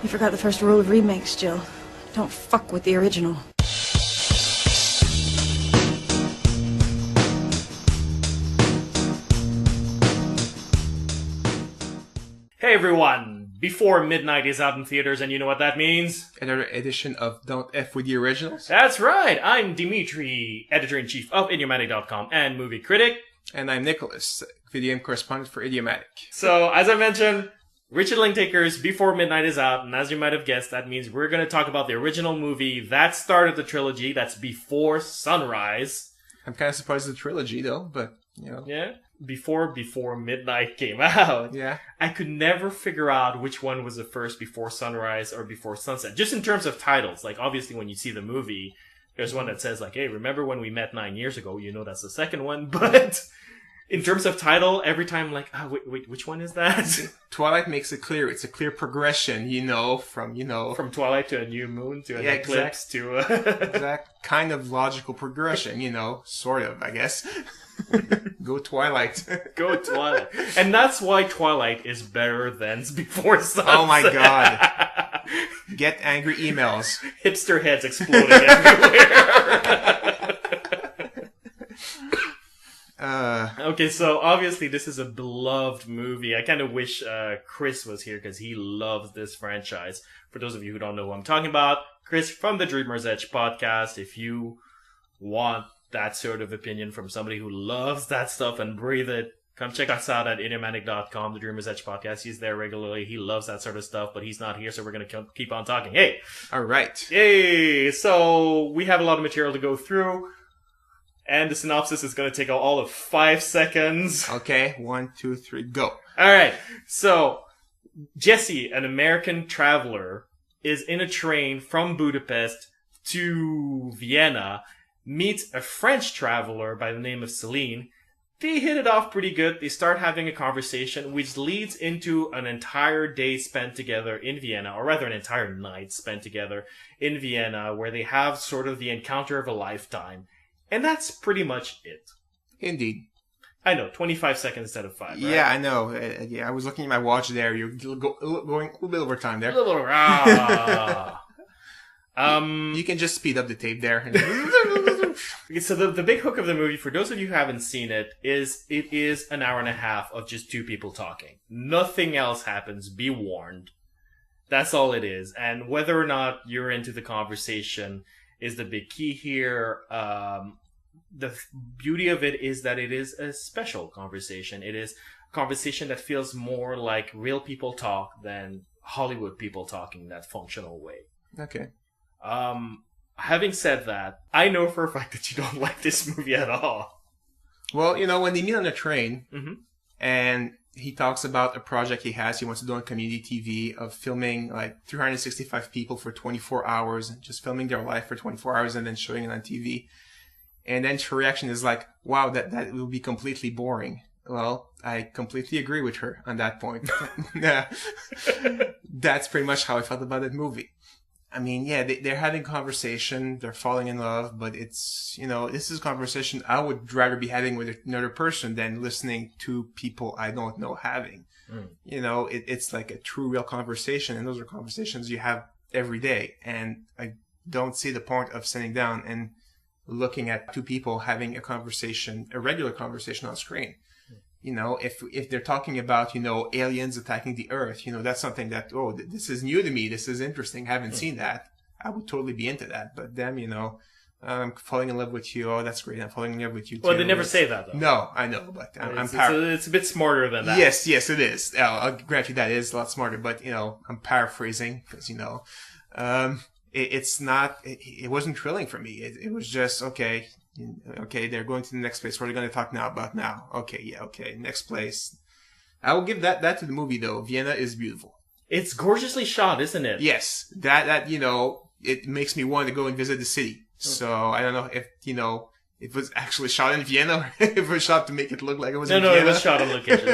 You forgot the first rule of remakes, Jill. Don't fuck with the original. Hey everyone! Before Midnight is out in theaters, and you know what that means? Another edition of Don't F With The Originals. That's right! I'm Dimitri, editor-in-chief of Idiomatic.com and movie critic. And I'm Nicholas, video game correspondent for Idiomatic. So, as I mentioned, Richard Linklater's Before Midnight is out, and as you might have guessed, that means we're going to talk about the original movie that started the trilogy, that's Before Sunrise. I'm kind of surprised it's a trilogy, though, but, you know. Yeah? Before Midnight came out. Yeah. I could never figure out which one was the first, Before Sunrise or Before Sunset. Just in terms of titles. Like, obviously, when you see the movie, there's one that says, like, hey, remember when we met 9 years ago? You know that's the second one. But in terms of title, every time, like, oh, wait, which one is that? Twilight makes it clear. It's a clear progression, from Twilight to A New Moon to an Eclipse to exact kind of logical progression, sort of, I guess. Go Twilight. Go Twilight. And that's why Twilight is better than Before Sunset. Oh my god. Get angry emails. Hipster heads exploding everywhere. Okay, so obviously this is a beloved movie. I kind of wish Chris was here because he loves this franchise. For those of you who don't know who I'm talking about, Chris from the Dreamer's Edge podcast. If you want that sort of opinion from somebody who loves that stuff and breathe it, come check us out at idiomatic.com, the Dreamer's Edge podcast. He's there regularly. He loves that sort of stuff, but he's not here, so we're going to keep on talking. Hey! All right. Yay! So, we have a lot of material to go through, and the synopsis is going to take all of 5 seconds. Okay, 1, 2, 3, go. Alright, so, Jesse, an American traveler, is in a train from Budapest to Vienna, meets a French traveler by the name of Celine. They hit it off pretty good. They start having a conversation, which leads into an entire day spent together in Vienna, or rather an entire night spent together in Vienna, where they have sort of the encounter of a lifetime. And that's pretty much it. Indeed. I know, 25 seconds instead of 5, right? Yeah, I know. I was looking at my watch there. You're going a little bit over time there. A little you can just speed up the tape there. So the big hook of the movie, for those of you who haven't seen it is an hour and a half of just two people talking. Nothing else happens. Be warned. That's all it is. And whether or not you're into the conversation is the big key here. The beauty of it is that it is a special conversation. It is a conversation that feels more like real people talk than Hollywood people talking that functional way. Okay. Having said that, I know for a fact that you don't like this movie at all. Well, when they meet on the train, mm-hmm. and he talks about a project he has, he wants to do on community TV of filming like 365 people for 24 hours, and just filming their life for 24 hours and then showing it on TV. And then her reaction is like, wow, that will be completely boring. Well, I completely agree with her on that point. Yeah. That's pretty much how I felt about that movie. I mean, yeah, they're having conversation, they're falling in love, but it's, this is a conversation I would rather be having with another person than listening to people I don't know having. Mm. It's like a true, real conversation, and those are conversations you have every day. And I don't see the point of sitting down and looking at two people having a regular conversation on screen. If they're talking about, aliens attacking the Earth, that's something that, this is new to me. This is interesting. I haven't seen that. I would totally be into that. But them, I'm falling in love with you. Oh, that's great. I'm falling in love with you too. Well, they never say that, though. No, I know, but it's a bit smarter than that. Yes, it is. I'll grant you that it is a lot smarter, but, I'm paraphrasing because, it's not, it wasn't thrilling for me. It was just, okay, they're going to the next place. What are they going to talk about now? Okay, next place. I will give that to the movie, though. Vienna is beautiful. It's gorgeously shot, isn't it? Yes. That it makes me want to go and visit the city. So, I don't know if, it was actually shot in Vienna, or if it was shot to make it look like it was in Vienna. No, it was shot on location.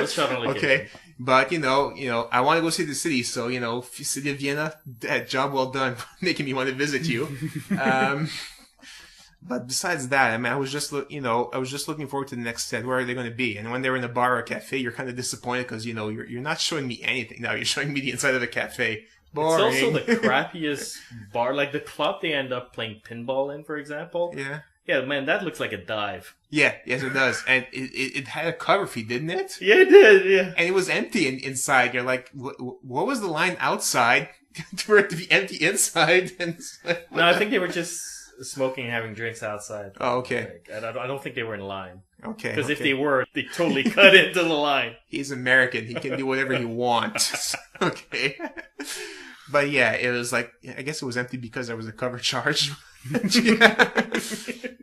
Okay. But, I want to go see the city. So, city of Vienna, job well done, making me want to visit you. But besides that, I mean, I was just looking forward to the next set. Where are they going to be? And when they were in a bar or a cafe, you're kind of disappointed because, you're not showing me anything. Now you're showing me the inside of a cafe. Boring. It's also the crappiest bar. Like the club they end up playing pinball in, for example. Yeah. Yeah, man, that looks like a dive. Yeah, yes it does. And it had a cover fee, didn't it? Yeah, it did, yeah. And it was empty inside. You're like, what was the line outside for it to be empty inside? And it's like, No, I think they were just smoking and having drinks outside. Oh, okay. Like, and I don't think they were in line. Okay. Because if they were, they totally cut into the line. He's American. He can do whatever he wants. Okay. But yeah, it was like, I guess it was empty because there was a cover charge.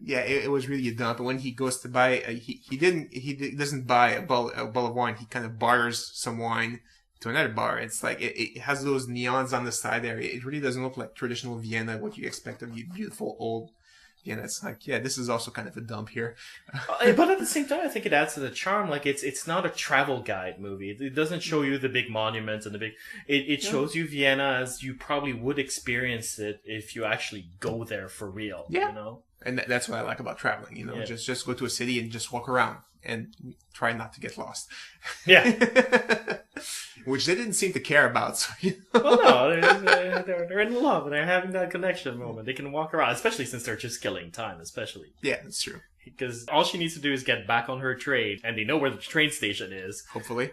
Yeah, it was really a dump. And when he goes to buy, he doesn't buy a bottle of wine. He kind of barters some wine to another bar. It's like, it has those neons on the side there. It really doesn't look like traditional Vienna, what you expect of beautiful old Vienna. It's like, yeah, this is also kind of a dump here. But at the same time, I think it adds to the charm. Like, it's not a travel guide movie. It doesn't show you the big monuments and the big... It shows you Vienna as you probably would experience it if you actually go there for real, Yeah. you know? And that's what I like about traveling, you know, just go to a city and just walk around and try not to get lost. Yeah. Which they didn't seem to care about. So, you know? Well, no, they're in love and they're having that connection moment. They can walk around, especially since they're just killing time, especially. Yeah, that's true. Because all she needs to do is get back on her train, and they know where the train station is. Hopefully.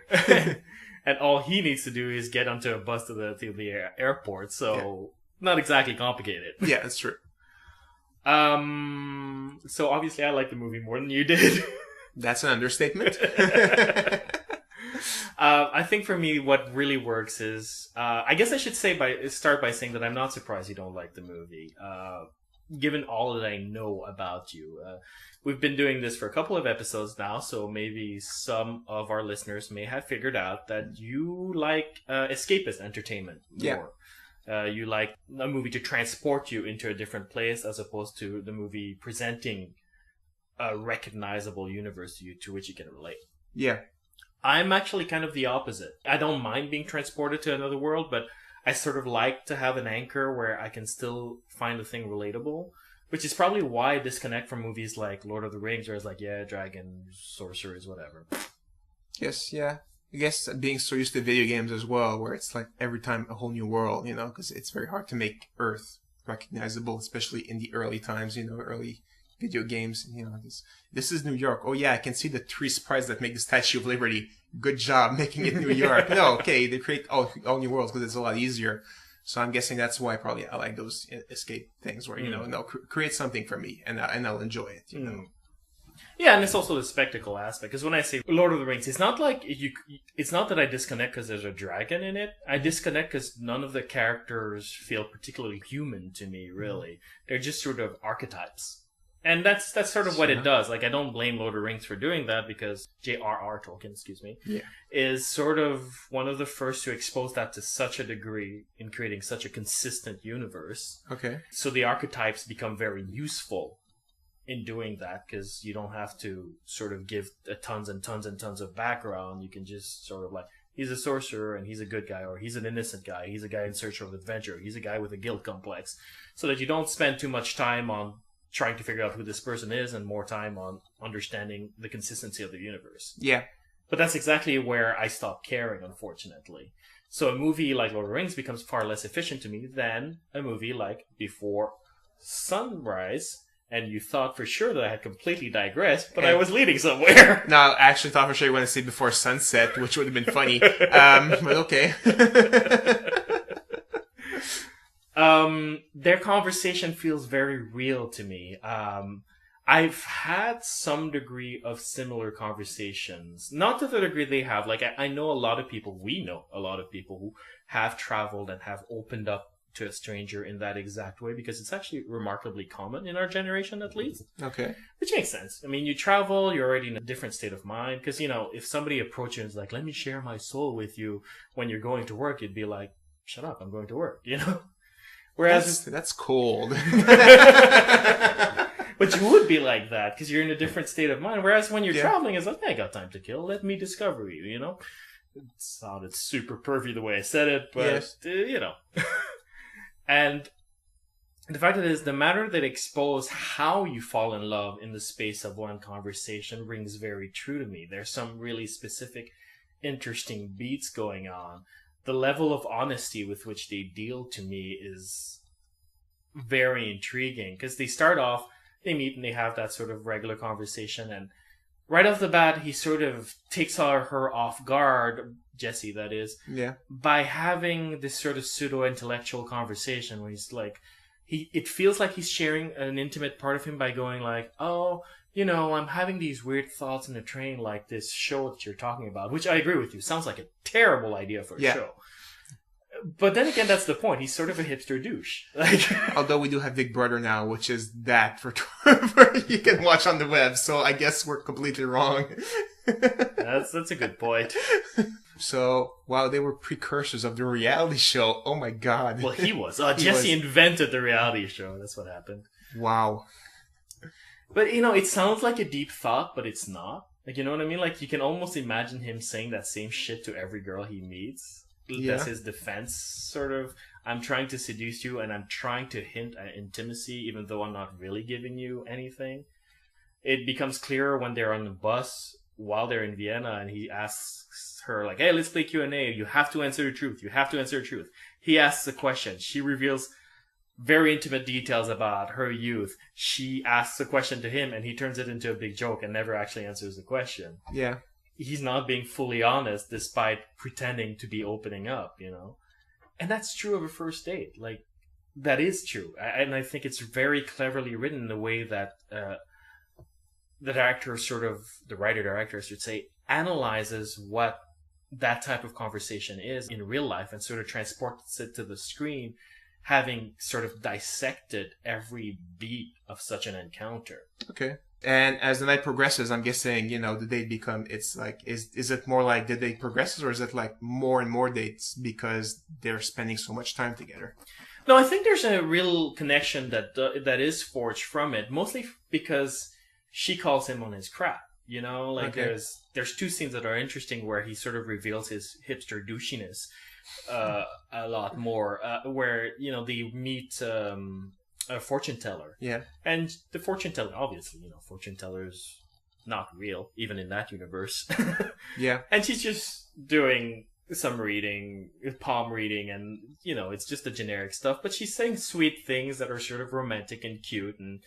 And all he needs to do is get onto a bus to the airport, so not exactly complicated. Yeah, that's true. So obviously I like the movie more than you did. That's an understatement. I think for me, what really works is, I guess I should start by saying that I'm not surprised you don't like the movie. Given all that I know about you, we've been doing this for a couple of episodes now, so maybe some of our listeners may have figured out that you like escapist entertainment more. You like a movie to transport you into a different place as opposed to the movie presenting a recognizable universe to which you can relate. Yeah. I'm actually kind of the opposite. I don't mind being transported to another world, but I sort of like to have an anchor where I can still find the thing relatable, which is probably why I disconnect from movies like Lord of the Rings, where it's like, yeah, dragons, sorcerers, whatever. Yes, yeah. I guess being so used to video games as well, where it's like every time a whole new world, you know, because it's very hard to make Earth recognizable, especially in the early times, you know, early video games. You know, this is New York. Oh yeah, I can see the three sprites that make the Statue of Liberty. Good job making it New York. No, okay, they create all new worlds because it's a lot easier. So I'm guessing that's why probably I like those escape things where, you know, no, create something for me and I'll enjoy it, you know. Yeah, and it's also the spectacle aspect. Because when I say Lord of the Rings, it's not like it's not that I disconnect because there's a dragon in it. I disconnect because none of the characters feel particularly human to me, really. They're just sort of archetypes. And that's sort of what it does. Like, I don't blame Lord of the Rings for doing that because J.R.R. Tolkien, is sort of one of the first to expose that to such a degree in creating such a consistent universe. Okay. So the archetypes become very useful in doing that because you don't have to sort of give tons and tons and tons of background. You can just sort of like, he's a sorcerer and he's a good guy, or he's an innocent guy. He's a guy in search of adventure. He's a guy with a guilt complex. So that you don't spend too much time on trying to figure out who this person is and more time on understanding the consistency of the universe. Yeah. But that's exactly where I stopped caring, unfortunately. So a movie like Lord of the Rings becomes far less efficient to me than a movie like Before Sunrise. And you thought for sure that I had completely digressed, but I was leading somewhere. No, I actually thought for sure you were going to say Before Sunset, which would have been funny. But okay. Their conversation feels very real to me. I've had some degree of similar conversations. Not to the degree they have. Like, I know a lot of people, we know a lot of people who have traveled and have opened up to a stranger in that exact way, because it's actually remarkably common in our generation, at least. Okay. Which makes sense. I mean, you travel, you're already in a different state of mind. Because, you know, if somebody approaches you and is like, let me share my soul with you when you're going to work, you'd be like, shut up, I'm going to work, you know? Whereas that's cold. But you would be like that because you're in a different state of mind. Whereas when you're traveling, it's like, hey, I got time to kill. Let me discover you, you know? It sounded super pervy the way I said it, but, you know. And the fact that it is the matter that expose how you fall in love in the space of one conversation rings very true to me. There's some really specific, interesting beats going on. the level of honesty with which they deal to me is very intriguing, because they start off, they meet and they have that sort of regular conversation, and right off the bat, he sort of takes her off guard, Jesse, that is, Yeah. by having this sort of pseudo-intellectual conversation where he's like, it feels like he's sharing an intimate part of him by going like, oh, you know, I'm having these weird thoughts in the train, like this show that you're talking about, which I agree with you, sounds like a terrible idea for a show. But then again, that's the point. He's sort of a hipster douche. Like, although we do have Big Brother now, which is that for you can watch on the web. So I guess we're completely wrong. that's a good point. So while they were precursors of the reality show, oh my god. Well, he was. Jesse invented the reality show. That's what happened. Wow. But, you know, it sounds like a deep thought, but it's not. Like, you know what I mean? Like, you can almost imagine him saying that same shit to every girl he meets. Yeah. That's his defense, sort of. I'm trying to seduce you, and I'm trying to hint at intimacy, even though I'm not really giving you anything. It becomes clearer when they're on the bus while they're in Vienna, and he asks her, like, hey, let's play Q&A. You have to answer the truth. You have to answer the truth. He asks a question. She reveals very intimate details about her youth. She asks a question to him, and he turns it into a big joke and never actually answers the question. Yeah. He's not being fully honest despite pretending to be opening up, you know? And that's true of a first date. Like, that is true. And I think it's very cleverly written in the way that the director sort of, the writer-director, I should say, analyzes what that type of conversation is in real life and sort of transports it to the screen, having sort of dissected every beat of such an encounter. Okay. And as the night progresses, I'm guessing, you know, the date become, it's like, is it more like the date progresses, or is it like more and more dates because they're spending so much time together? No, I think there's a real connection that is forged from it, mostly because she calls him on his crap, you know? Like, Okay. there's two scenes that are interesting where he sort of reveals his hipster douchiness a lot more, where, you know, they meet a fortune teller. Yeah. And the fortune teller, obviously, you know, fortune teller's not real, even in that universe. Yeah. And she's just doing some reading, palm reading, and, you know, it's just the generic stuff. But she's saying sweet things that are sort of romantic and cute and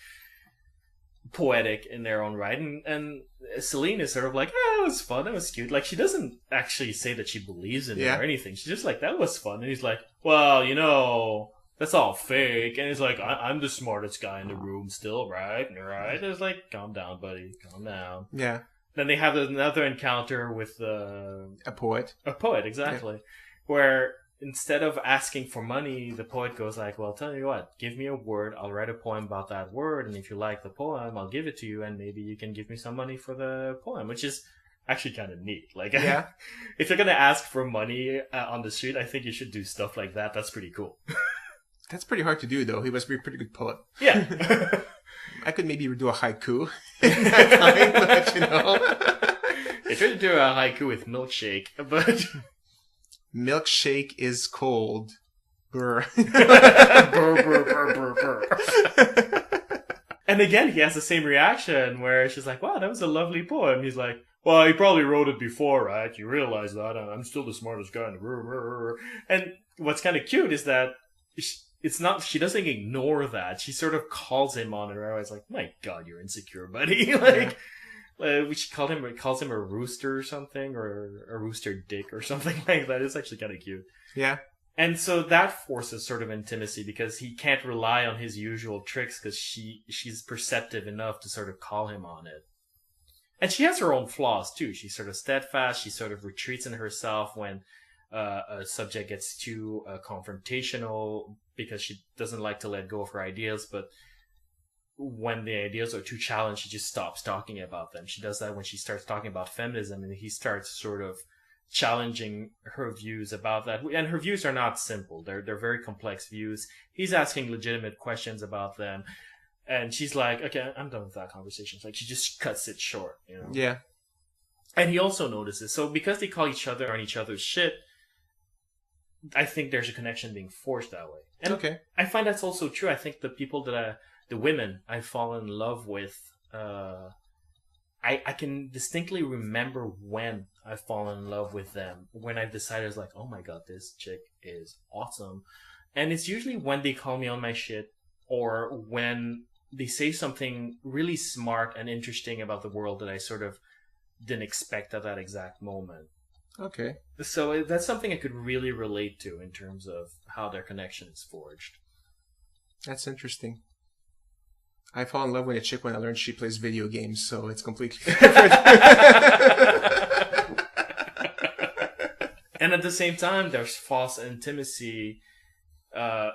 poetic in their own right. And Celine is sort of like, that was fun, that was cute. Like, she doesn't actually say that she believes in it or anything. She's just like, that was fun. And he's like, well, you know, that's all fake. And he's like, I'm the smartest guy in the room still, right? Right? It's like, calm down, buddy. Calm down. Yeah. Then they have another encounter with a poet. A poet, exactly. Yeah. Where instead of asking for money, the poet goes like, well, tell you what, give me a word. I'll write a poem about that word. And if you like the poem, I'll give it to you. And maybe you can give me some money for the poem, which is actually kind of neat. Like, yeah. If you're going to ask for money on the street, I think you should do stuff like that. That's pretty cool. That's pretty hard to do, though. He must be a pretty good poet. Yeah. I could maybe do a haiku in that time, but, you know. I tried to do a haiku with milkshake, but... Milkshake is cold. Brr. Brr, brr, brr, brr, brr. And again, he has the same reaction where she's like, wow, that was a lovely poem. He's like, well, he probably wrote it before, right? You realize that? I'm still the smartest guy in the room. And what's kind of cute is that it's not, she doesn't ignore that. She sort of calls him on it. I was like, my God, you're insecure, buddy. Like, she calls him a rooster or something, or a rooster dick or something like that. It's actually kind of cute. Yeah. And so that forces sort of intimacy because he can't rely on his usual tricks because she's perceptive enough to sort of call him on it. And she has her own flaws too. She's sort of steadfast. She sort of retreats in herself when a subject gets too confrontational because she doesn't like to let go of her ideas. But when the ideas are too challenged, she just stops talking about them. She does that when she starts talking about feminism, and he starts sort of challenging her views about that. And her views are not simple. They're very complex views. He's asking legitimate questions about them. And she's like, okay, I'm done with that conversation. It's like, she just cuts it short, you know? Yeah. And he also notices. So because they call each other on each other's shit, I think there's a connection being forged that way. And okay. I find that's also true. I think the people the women I fall in love with, I I can distinctly remember when I've fallen in love with them. When I've decided, it's like, oh my god, this chick is awesome. And it's usually when they call me on my shit, or when they say something really smart and interesting about the world that I sort of didn't expect at that exact moment. Okay. So that's something I could really relate to in terms of how their connection is forged. That's interesting. I fall in love with a chick when I learn she plays video games, so it's completely different. And at the same time, there's false intimacy.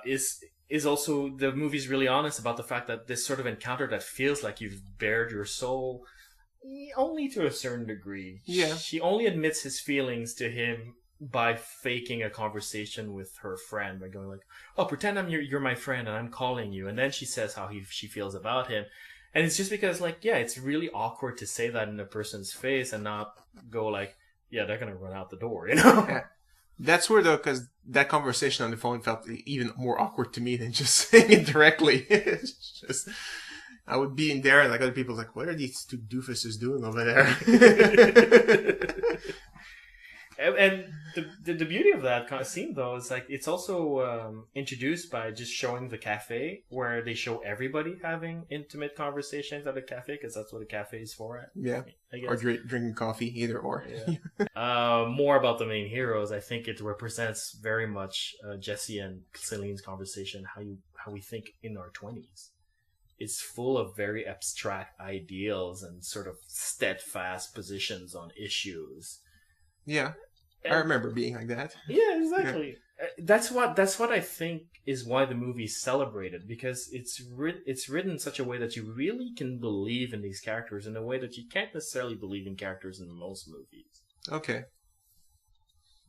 Is also, the movie's really honest about the fact that this sort of encounter that feels like you've bared your soul, only to a certain degree. Yeah. She only admits his feelings to him by faking a conversation with her friend, by going like, "Oh, pretend you're my friend and I'm calling you," and then she says how she feels about him, and it's just because, like, yeah, it's really awkward to say that in a person's face and not go like, "Yeah, they're gonna run out the door," you know. Yeah. That's weird though, because that conversation on the phone felt even more awkward to me than just saying it directly. It's just, I would be in there and like other people like, what are these two doofuses doing over there? And the beauty of that kind of scene, though, is like it's also introduced by just showing the cafe, where they show everybody having intimate conversations at a cafe, because that's what a cafe is for. Yeah, I guess. or drinking coffee, either or. Yeah. More about the main heroes. I think it represents very much Jesse and Celine's conversation. How we think in our 20s. It's full of very abstract ideals and sort of steadfast positions on issues. Yeah, I remember being like that. Yeah, exactly. Yeah. That's what I think is why the movie's celebrated, because it's written in such a way that you really can believe in these characters in a way that you can't necessarily believe in characters in most movies. Okay.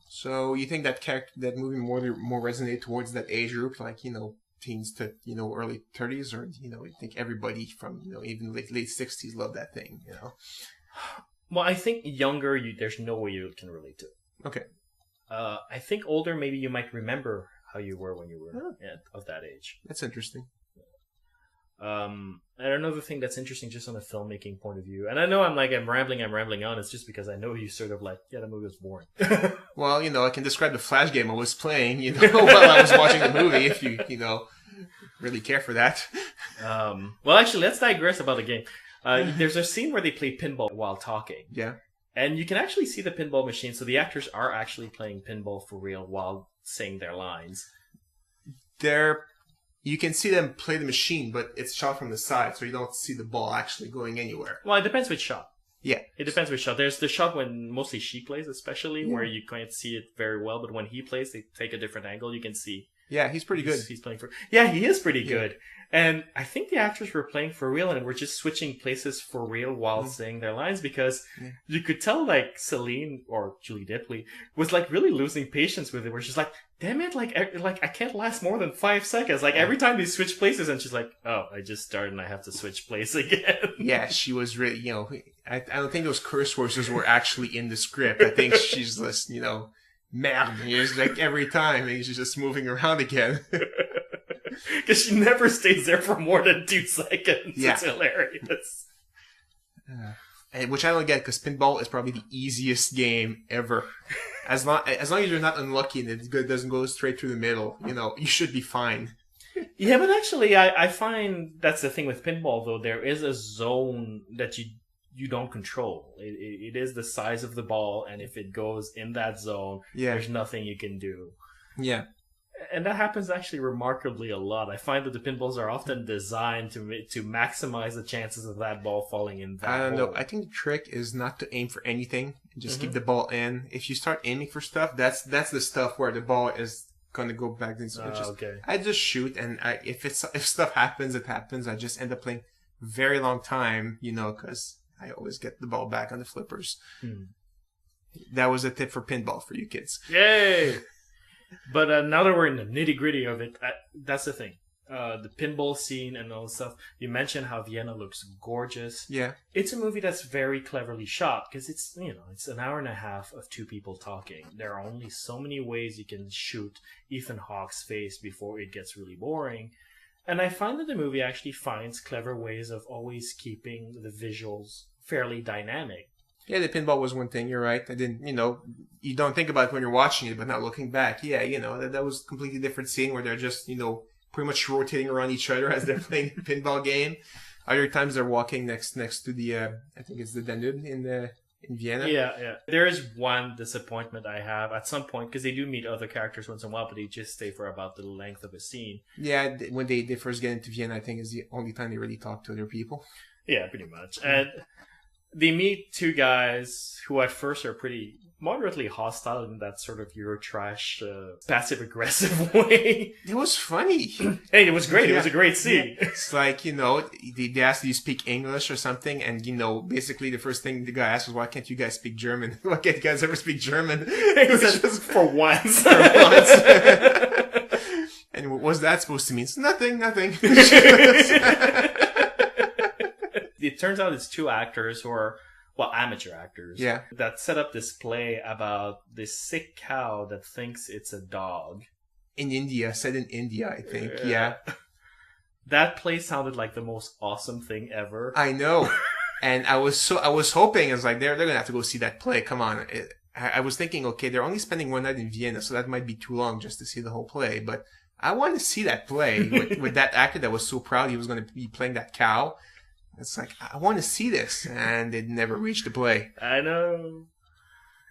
So you think that movie more resonate towards that age group, like teens to early 30s, or you think everybody from even late 60s love that thing? Well, I think younger, there's no way you can relate to it. Okay. I think older, maybe you might remember how you were when you were of that age. That's interesting. And another thing that's interesting, just on a filmmaking point of view, and I know I'm rambling on. It's just because I know you sort of like, yeah, the movie was boring. Well, I can describe the Flash game I was playing, while I was watching the movie, if you really care for that. Well, actually, let's digress about the game. There's a scene where they play pinball while talking. Yeah. And you can actually see the pinball machine, so the actors are actually playing pinball for real while saying their lines. You can see them play the machine, but it's shot from the side, so you don't see the ball actually going anywhere. Well, it depends which shot. Yeah. It depends which shot. There's the shot when mostly she plays, especially, where you can't see it very well, but when he plays, they take a different angle, you can see. Yeah, he's pretty good. He's playing for... Yeah, he is pretty good. And I think the actors were playing for real and were just switching places for real while saying their lines, because you could tell, like, Celine, or Julie Dipley, was, like, really losing patience with it, where she's like, damn it, like I can't last more than 5 seconds. Like, every time they switch places, and she's like, oh, I just started and I have to switch place again. Yeah, she was really, I don't think those curse words were actually in the script. I think she's just, merde, it's like every time, and she's just moving around again. Because she never stays there for more than 2 seconds. Yeah. It's hilarious. Which I don't get, because pinball is probably the easiest game ever. As long as you're not unlucky and it doesn't go straight through the middle, you should be fine. Yeah, but actually, I find that's the thing with pinball, though. There is a zone that you don't control. It is the size of the ball, and if it goes in that zone, there's nothing you can do. Yeah. And that happens actually remarkably a lot. I find that the pinballs are often designed to maximize the chances of that ball falling in that I don't hole. know. I think the trick is not to aim for anything. Just keep the ball in. If you start aiming for stuff, that's the stuff where the ball is going to go back. Okay. I just shoot, and if stuff happens, it happens. I just end up playing very long time, because I always get the ball back on the flippers. That was a tip for pinball for you kids. Yay! But now that we're in the nitty-gritty of it, that's the thing. The pinball scene and all the stuff. You mentioned how Vienna looks gorgeous. Yeah. It's a movie that's very cleverly shot, because it's an hour and a half of 2 people talking. There are only so many ways you can shoot Ethan Hawke's face before it gets really boring. And I find that the movie actually finds clever ways of always keeping the visuals fairly dynamic. Yeah, the pinball was one thing. You're right. I didn't, you don't think about it when you're watching it, but now looking back, yeah, that was a completely different scene where they're just, pretty much rotating around each other as they're playing the pinball game. Other times they're walking next to the, I think it's the Danube in Vienna. Yeah. There is one disappointment I have at some point, because they do meet other characters once in a while, but they just stay for about the length of a scene. Yeah, when they first get into Vienna, I think is the only time they really talk to other people. Yeah, pretty much. And they meet two guys who at first are pretty moderately hostile in that sort of Eurotrash, passive-aggressive way. It was funny. Hey, it was great. Yeah. It was a great scene. Yeah. It's like, they asked, do you speak English or something? And, basically the first thing the guy asked was, why can't you guys speak German? Why can't you guys ever speak German? He said, just for once. For once. And what was that supposed to mean? It's nothing. It turns out it's two actors who are, amateur actors. Yeah. That set up this play about this sick cow that thinks it's a dog. In India, set in India, I think. Yeah. That play sounded like the most awesome thing ever. I know. And I was hoping, I was like, they're going to have to go see that play. Come on. I was thinking, okay, they're only spending one night in Vienna, so that might be too long just to see the whole play. But I wanted to see that play with that actor that was so proud he was going to be playing that cow. It's like, I want to see this, and it never reached the play. I know.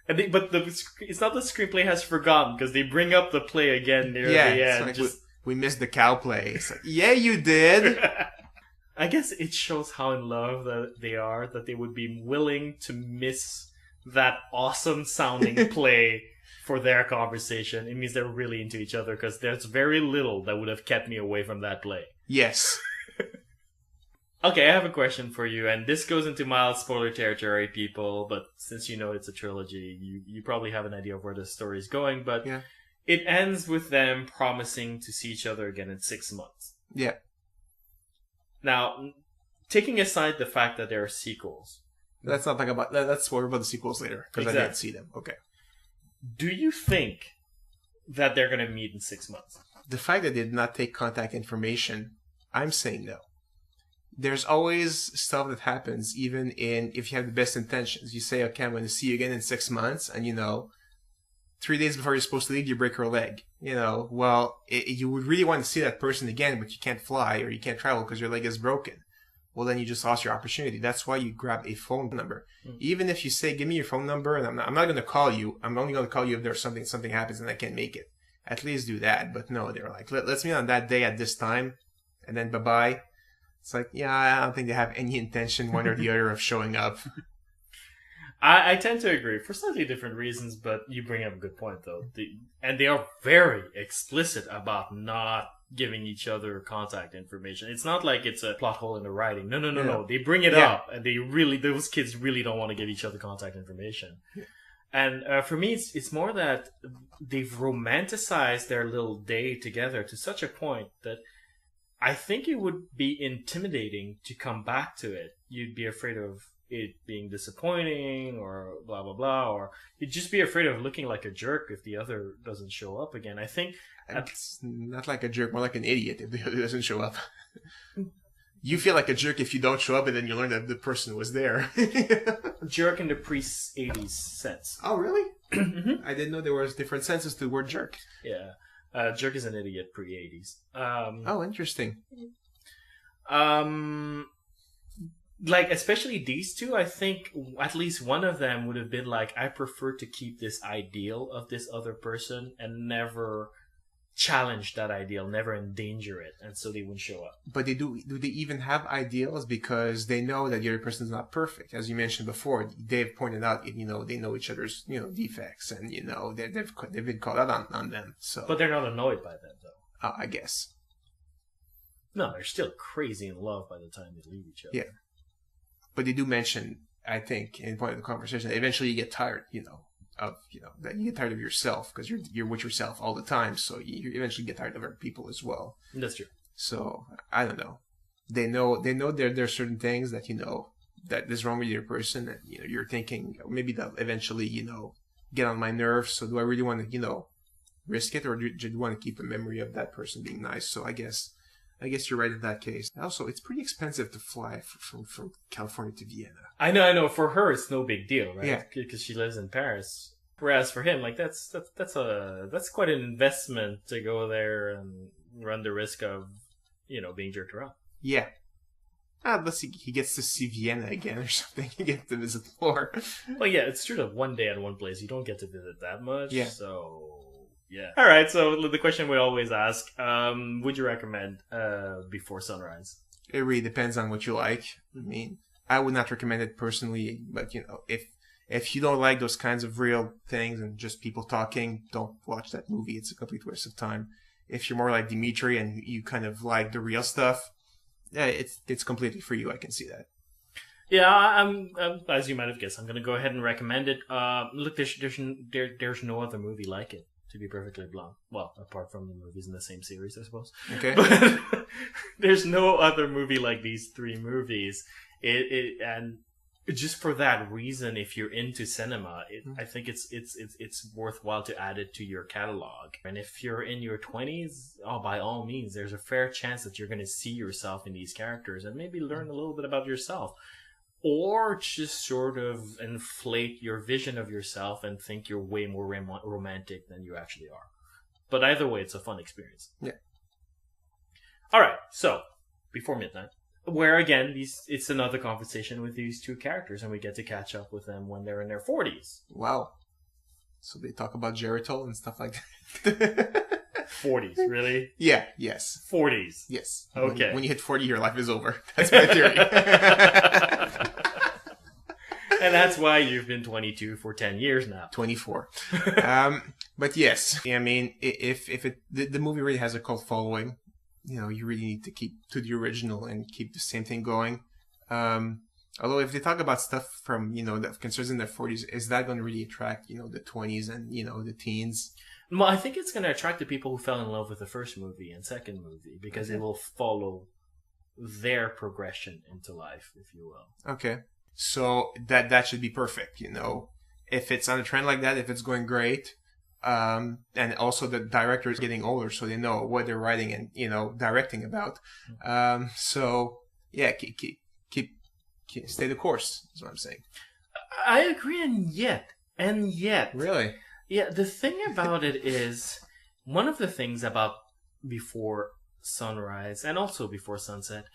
But it's not the screenplay has forgotten, because they bring up the play again near the end. Like we missed the cow play. It's like, yeah, you did. I guess it shows how in love that they are, that they would be willing to miss that awesome sounding play for their conversation. It means they're really into each other, because there's very little that would have kept me away from that play. Yes. Okay, I have a question for you, and this goes into mild spoiler territory, people, but since it's a trilogy, you probably have an idea of where the story is going, but it ends with them promising to see each other again in 6 months. Yeah. Now, taking aside the fact that there are sequels... Let's not talk about... Let's spoil about the sequels later, because I didn't see them. Okay. Do you think that they're going to meet in 6 months? The fact that they did not take contact information, I'm saying no. There's always stuff that happens, even if you have the best intentions. You say, okay, I'm going to see you again in 6 months, and 3 days before you're supposed to leave, you break your leg. You would really want to see that person again, but you can't fly or you can't travel because your leg is broken. Well, then you just lost your opportunity. That's why you grab a phone number. Even if you say, give me your phone number, and I'm not going to call you. I'm only going to call you if there's something happens and I can't make it. At least do that. But no, they're like, let's meet on that day at this time, and then bye-bye. It's like, yeah, I don't think they have any intention, one or the other, of showing up. I tend to agree for slightly different reasons, but you bring up a good point, though. And they are very explicit about not giving each other contact information. It's not like it's a plot hole in the writing. No. They bring it up, and those kids really don't want to give each other contact information. Yeah. And for me, it's more that they've romanticized their little day together to such a point that I think it would be intimidating to come back to it. You'd be afraid of it being disappointing or blah, blah, blah. Or you'd just be afraid of looking like a jerk if the other doesn't show up again. I think... It's not like a jerk, more like an idiot if the other doesn't show up. You feel like a jerk if you don't show up and then you learn that the person was there. Jerk in the pre-80s sense. Oh, really? Mm-hmm. I didn't know there was different senses to the word jerk. Yeah. Jerk is an idiot pre-80s. Oh, interesting. Like, especially these two, I think at least one of them would have been like, I prefer to keep this ideal of this other person and never challenge that ideal, never endanger it, and so they wouldn't show up. But do they even have ideals? Because they know that the other person is not perfect. As you mentioned before, Dave pointed out, they know each other's, defects, and, they've been called out on them. So, but they're not annoyed by them, though. I guess. No, they're still crazy in love by the time they leave each other. Yeah. But they do mention, I think, in point of the conversation, that eventually you get tired, that you get tired of yourself because you're with yourself all the time. So you eventually get tired of other people as well. That's true. So I don't know. They know there are certain things that that is wrong with your person, and you're thinking maybe that eventually get on my nerves. So do I really want to risk it, or do you want to keep a memory of that person being nice? So I guess I guess you're right in that case. Also, it's pretty expensive to fly from California to Vienna. I know. For her, it's no big deal, right? Yeah. Because she lives in Paris. Whereas for him, like that's quite an investment to go there and run the risk of, being jerked around. Yeah. Unless he gets to see Vienna again or something. He gets to visit more. Well, yeah, it's true that one day at one place, you don't get to visit that much. Yeah. So, yeah. All right, so the question we always ask, would you recommend Before Sunrise? It really depends on what you like. I mean, I would not recommend it personally, but, if you don't like those kinds of real things and just people talking, don't watch that movie. It's a complete waste of time. If you're more like Dimitri and you kind of like the real stuff, yeah, it's completely for you. I can see that. Yeah, I'm as you might have guessed, I'm going to go ahead and recommend it. Look, there's no other movie like it, to be perfectly blunt. Well, apart from the movies in the same series, I suppose. Okay. But there's no other movie like these three movies. And just for that reason, if you're into cinema, I think it's worthwhile to add it to your catalog. And if you're in your 20s, by all means, there's a fair chance that you're going to see yourself in these characters and maybe learn a little bit about yourself. Or just sort of inflate your vision of yourself and think you're way more romantic than you actually are. But either way, it's a fun experience. Yeah. All right, so Before Midnight, where again, it's another conversation with these two characters, and we get to catch up with them when they're in their 40s. Wow. So they talk about Geritol and stuff like that. 40s, really? Yeah, yes. 40s. Yes. Okay. When you hit 40, your life is over. That's my theory. And that's why you've been 22 for 10 years now. 24. But yes, I mean, if the movie really has a cult following, you really need to keep to the original and keep the same thing going. Although if they talk about stuff from, that concerns in their 40s, is that going to really attract, the 20s and, the teens? Well, I think it's going to attract the people who fell in love with the first movie and second movie, because it will follow their progression into life, if you will. Okay. So that should be perfect, If it's on a trend like that, if it's going great, and also the director is getting older, so they know what they're writing and, directing about. So yeah, keep stay the course, is what I'm saying. I agree, and yet. Really? Yeah, the thing about it is, one of the things about Before Sunrise and also Before Sunset,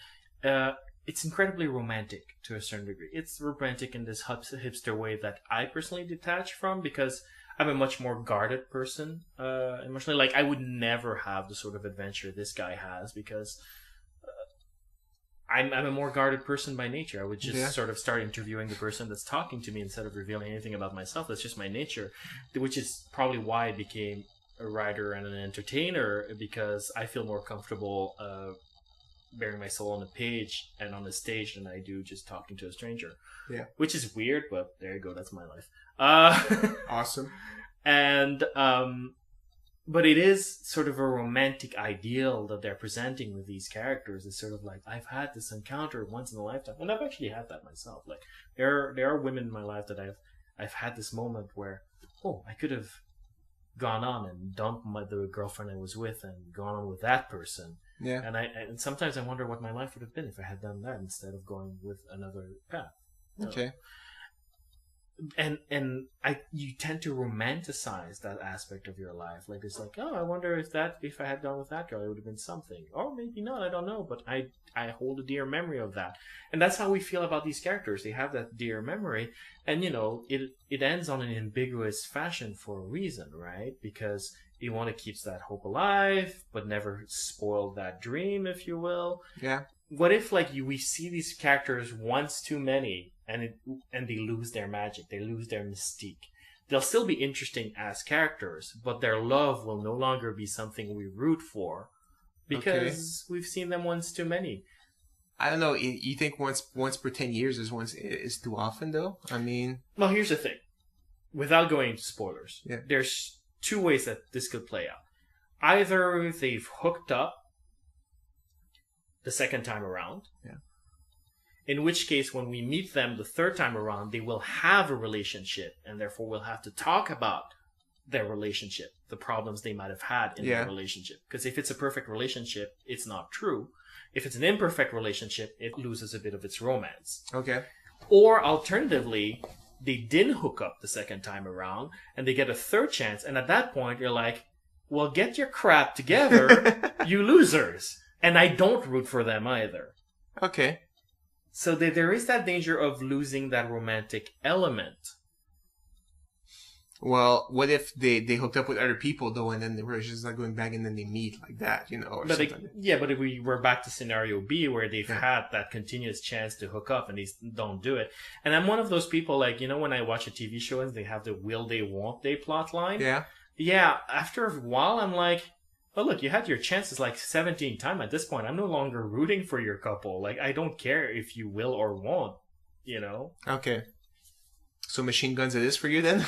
it's incredibly romantic to a certain degree. It's romantic in this hipster way that I personally detach from, because I'm a much more guarded person emotionally. Like, I would never have the sort of adventure this guy has, because I'm a more guarded person by nature. I would just sort of start interviewing the person that's talking to me instead of revealing anything about myself. That's just my nature, which is probably why I became a writer and an entertainer, because I feel more comfortable bearing my soul on a page and on a stage than I do just talking to a stranger. Yeah. Which is weird, but there you go. That's my life. Awesome. And, but it is sort of a romantic ideal that they're presenting with these characters. It's sort of like, I've had this encounter once in a lifetime. And I've actually had that myself. Like, there are women in my life that I've had this moment where, I could have gone on and dumped the girlfriend I was with and gone on with that person. Yeah. And sometimes I wonder what my life would have been if I had done that instead of going with another path. Okay. And you tend to romanticize that aspect of your life. Like, it's like, I wonder if I had gone with that girl, it would have been something. Or maybe not, I don't know. But I hold a dear memory of that. And that's how we feel about these characters. They have that dear memory. And, it ends on an ambiguous fashion for a reason, right? Because you want to keep that hope alive, but never spoil that dream, if you will. Yeah. What if, we see these characters once too many, and they lose their magic, they lose their mystique? They'll still be interesting as characters, but their love will no longer be something we root for, because we've seen them once too many. I don't know. You think once per 10 years is too often, though? I mean... Well, here's the thing. Without going into spoilers, yeah. There's two ways that this could play out. Either they've hooked up the second time around. Yeah. In which case, when we meet them the third time around, they will have a relationship, and therefore we'll have to talk about their relationship, the problems they might have had in their relationship. Because if it's a perfect relationship, it's not true. If it's an imperfect relationship, it loses a bit of its romance. Okay. Or alternatively, they didn't hook up the second time around and they get a third chance. And at that point, you're like, well, get your crap together, you losers. And I don't root for them either. Okay. So there is that danger of losing that romantic element. Well, what if they hooked up with other people, though, and then the relationship's not going back, and then they meet like that, or but something? but if we were back to scenario B, where they've had that continuous chance to hook up, and they don't do it. And I'm one of those people, like, when I watch a TV show and they have the will they, won't they plot line. Yeah, after a while, I'm like, oh, look, you had your chances like 17 times at this point. I'm no longer rooting for your couple. Like, I don't care if you will or won't, Okay. So machine guns it is for you then?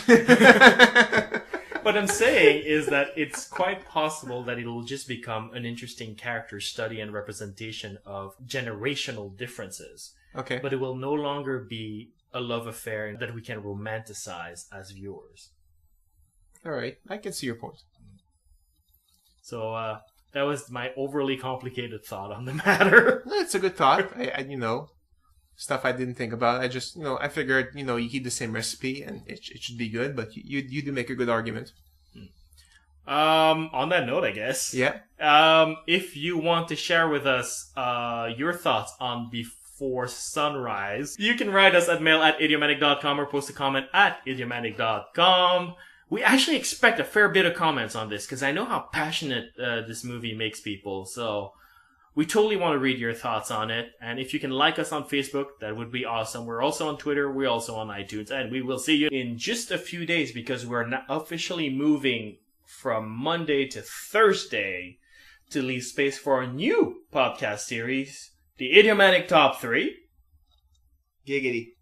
What I'm saying is that it's quite possible that it'll just become an interesting character study and representation of generational differences. Okay. But it will no longer be a love affair that we can romanticize as viewers. All right. I can see your point. So that was my overly complicated thought on the matter. It's a good thought. I stuff I didn't think about. I just, I figured, you keep the same recipe and it should be good, but you do make a good argument. On that note, I guess. Yeah. If you want to share with us your thoughts on Before Sunrise, you can write us at mail@idiomatic.com or post a comment at idiomatic.com. We actually expect a fair bit of comments on this because I know how passionate this movie makes people, so we totally want to read your thoughts on it. And if you can like us on Facebook, that would be awesome. We're also on Twitter. We're also on iTunes. And we will see you in just a few days because we're now officially moving from Monday to Thursday to leave space for a new podcast series, the Idiomatic Top 3. Giggity.